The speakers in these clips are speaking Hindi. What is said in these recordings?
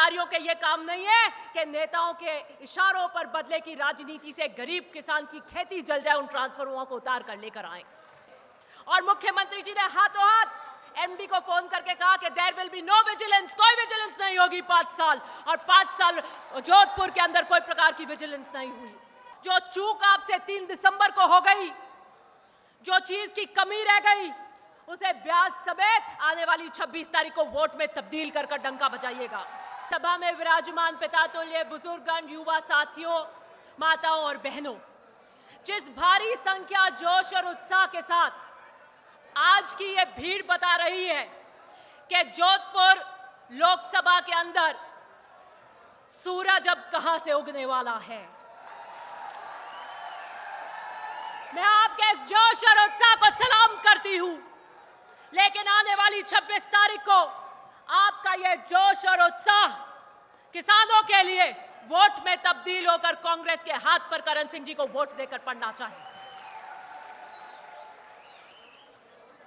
अधिकारियों के ये काम नहीं है कि नेताओं के इशारों पर बदले की राजनीति से गरीब किसान की खेती जल जाए, उन ट्रांसफार्मरों को उतार कर लेकर आए। और मुख्यमंत्री जी ने हाथों हाथ एमडी को फोन करके कहा कि there will be no vigilance, कोई विजिलेंस नहीं होगी 5 साल, और 5 साल जोधपुर के अंदर कोई प्रकार की विजिलेंस नहीं हुई। जो चूक आपसे 3 दिसंबर को हो गई, जो चीज की कमी रह गई, उसे ब्याज समेत आने वाली 26 तारीख को वोट में तब्दील कर डंका बजाइएगा। सभा में विराजमान पितातुल्य बुजुर्गगण, युवा साथियों, माताओं और बहनों, जिस भारी संख्या, जोश और उत्साह के साथ आज की ये भीड़ बता रही है कि जोधपुर लोकसभा के अंदर सूरज अब कहां से उगने वाला है, मैं आपके इस जोश और उत्साह को सलाम करती हूं। लेकिन आने वाली 26 तारीख को आपका ये जोश और उत्साह किसानों के लिए वोट में तब्दील होकर कांग्रेस के हाथ पर करण सिंह जी को वोट देकर पड़ना चाहिए।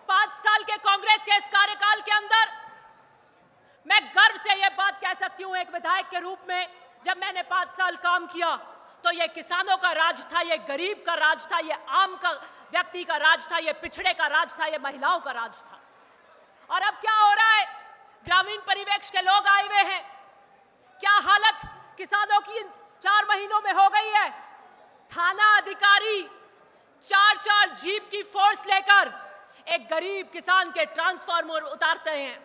5 साल के कांग्रेस के इस कार्यकाल के अंदर मैं गर्व से यह बात कह सकती हूं, एक विधायक के रूप में, जब मैंने 5 साल काम किया तो ये किसानों का राज था, ये गरीब का राज था, ये आम का व्यक्ति का राज था, ये पिछड़े का राज था, ये महिलाओं का राज था। और अब क्या हो रहा है, ग्रामीण परिवेश के लोग आए हुए हैं, क्या हालत किसानों की 4 महीनों में हो गई है। थाना अधिकारी 4-4 जीप की फोर्स लेकर एक गरीब किसान के ट्रांसफार्मर उतारते हैं।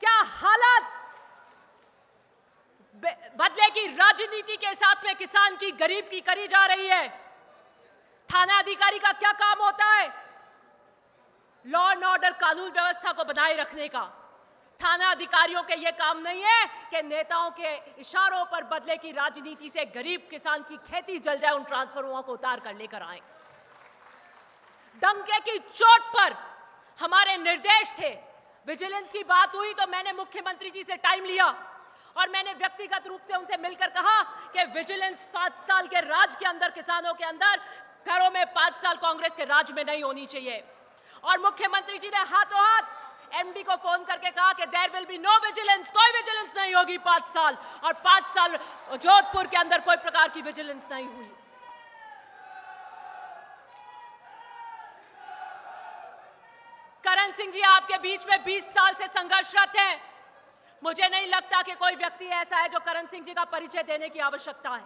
क्या हालत बदले की राजनीति के साथ में किसान की, गरीब की करी जा रही है। थाना अधिकारी का क्या काम होता है, लॉ एंड ऑर्डर, कानून व्यवस्था को बनाए रखने का। थाना अधिकारियों के ये काम नहीं है कि नेताओं के इशारों पर बदले की राजनीति से गरीब किसान की खेती जल जाए, उन ट्रांसफार्मरों को उतार कर लेकर आए। डंके की चोट पर हमारे निर्देश थे। विजिलेंस की बात हुई तो मैंने मुख्यमंत्री जी से टाइम लिया और मैंने व्यक्तिगत रूप से उनसे मिलकर कहा कि विजिलेंस 5 साल के राज के अंदर, किसानों के अंदर, घरों में 5 साल कांग्रेस के राज में नहीं होनी चाहिए। और मुख्यमंत्री जी ने हाथों हाथ एमडी को फोन करके कहा कि there will be no vigilance, कोई विजिलेंस नहीं होगी 5 साल, और 5 साल जोधपुर के अंदर कोई प्रकार की विजिलेंस नहीं हुई। करण सिंह जी आपके बीच में 20 साल से संघर्षरत हैं। मुझे नहीं लगता कि कोई व्यक्ति ऐसा है जो करण सिंह जी का परिचय देने की आवश्यकता है।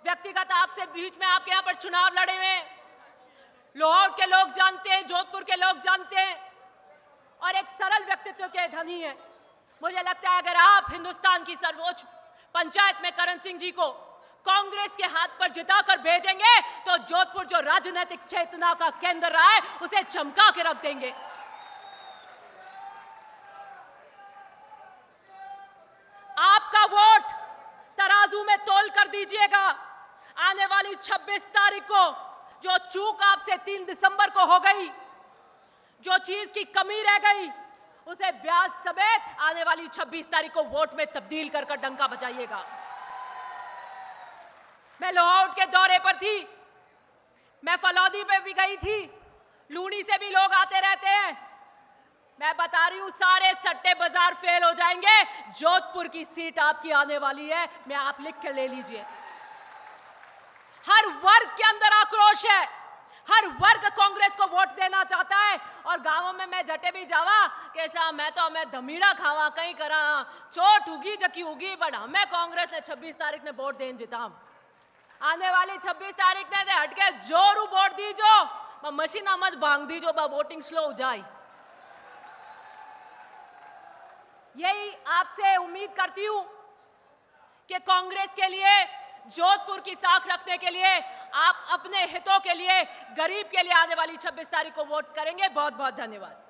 व्यक्तिगत आपसे बीच में आपके यहां पर चुनाव लड़े हुए हैं, लाहौर के लोग जानते हैं, जोधपुर के लोग जानते हैं, और एक सरल व्यक्तित्व के धनी है। मुझे लगता है अगर आप हिंदुस्तान की सर्वोच्च पंचायत में करण सिंह जी को कांग्रेस के हाथ पर जिताकर भेजेंगे तो जोधपुर जो राजनीतिक चेतना का केंद्र रहा है उसे चमका के रख देंगे। आपका वोट तराजू में तोल कर दीजिएगा। आने वाली 26 तारीख को जो चूक आपसे 3 दिसंबर को हो गई, जो चीज की कमी रह गई, उसे ब्याज समेत आने वाली 26 तारीख को वोट में तब्दील कर डंका बजाइएगा। मैं लाहौर के दौरे पर थी, मैं फलौदी पे भी गई थी, लूनी से भी लोग आते रहते हैं। मैं बता रही हूं सारे सट्टे बाजार फेल हो जाएंगे। जोधपुर की सीट आपकी आने वाली है, मैं आप लिख के ले लीजिए। हर वर्ग के अंदर आक्रोश है, हर वर्ग कांग्रेस को वोट देना चाहता है। और गांवों में मैं जटे भी जावा कि शाम मैं धमीड़ा खावा कहीं करा, चोट उगी जकी उगी, बट हमें कांग्रेस ने 26 तारीख ने वोट देन जिताम। आने वाली 26 तारीख ने हटके जोरू वोट दीजो, मशीन मत भांग दीजो, वोटिंग स्लो हो जाए। यही आपसे उम्मीद करती हूं कि कांग्रेस के लिए, जोधपुर की साख रखने के लिए, आप अपने हितों के लिए, गरीब के लिए आने वाली 26 तारीख को वोट करेंगे। बहुत बहुत धन्यवाद।